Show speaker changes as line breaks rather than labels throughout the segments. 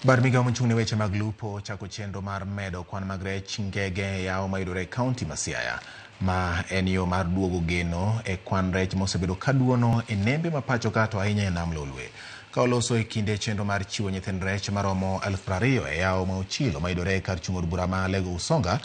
Bar migao mochung' ne weche mag lupo chako chenro mar medo kwan mag rech ngege e yawo mayudore e kaunti ma Siaya, ma en yo mar duogo geno e kwan rech mosebedo kaduono e nembe ma pacho ka to ahinya e nam Lolwe. Ka oloso e kinde chenro mar chiwo nyithind rech maromo 20,000 e yawo ma Ochilo mayudore e kar chung' od bura ma Lego Usonga,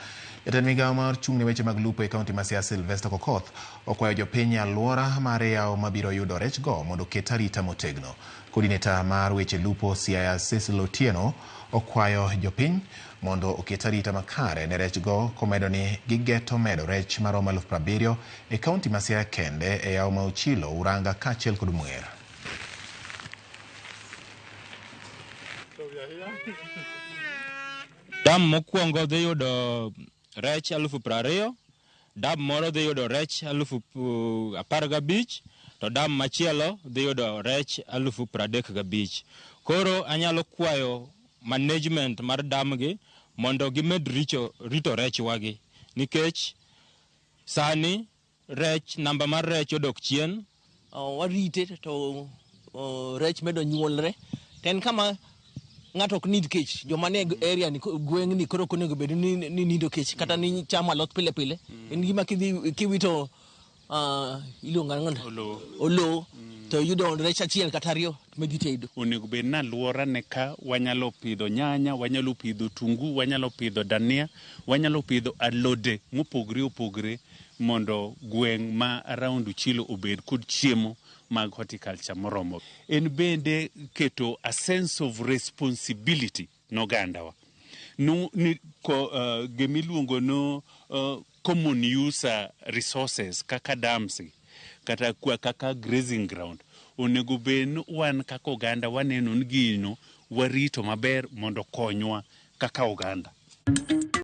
jatend migao mar chung' ne weche mag lupo e kaunti ma Siaya Sylvester Kokoth okwayo jopiny e alwora mar yawo mabiro yudo rech go mondo oket arita motegno. Coordinator mar weche lupo Siaya Cecil Otieno okwayo jopiny mondo oket arita makare ne rech go, komedo ni gigeto medo rech maromo 70,000 e kaunti ma Siaya kende e yawo ma Ochilo, Uranga kaachiel kod Muer.
Dam mokwongo dhi yudo rech 20,000, dam moro dhi yudo rech 15,000, to dam machielo dhi yudo rech 35,000. Koro anyalo kwayo management mar dam gi mondo gimed rito rech wagi, nikech sani rech namba mar rech odok chien.
Warite to rech medo nyuolre. Ten kama ng'ato ok nid kech, joma ne area ni gweng' ni koro konego bedo ni nindo kech kata ni chamo alot pile pile. En gima kiwito iluonga olo to yudo rech achiel kata ariyo medhi tedo.
Onego bed na alwora ne ka wanyalo pidho nyanya, wanyalo pidho tungu, wanyalo pidho dania, wanyalo pidho alode mopogre mondo gweng' ma around Uchilo obed kod chiemo mag horticulture moromo. En bende keto a sense of responsibility nogandawa. Gemiluongo no common use resources kaka dams kata kaka grazing ground. Onego bed wan kaka oganda waneno ni gino warito maber mondo konywa kaka oganda.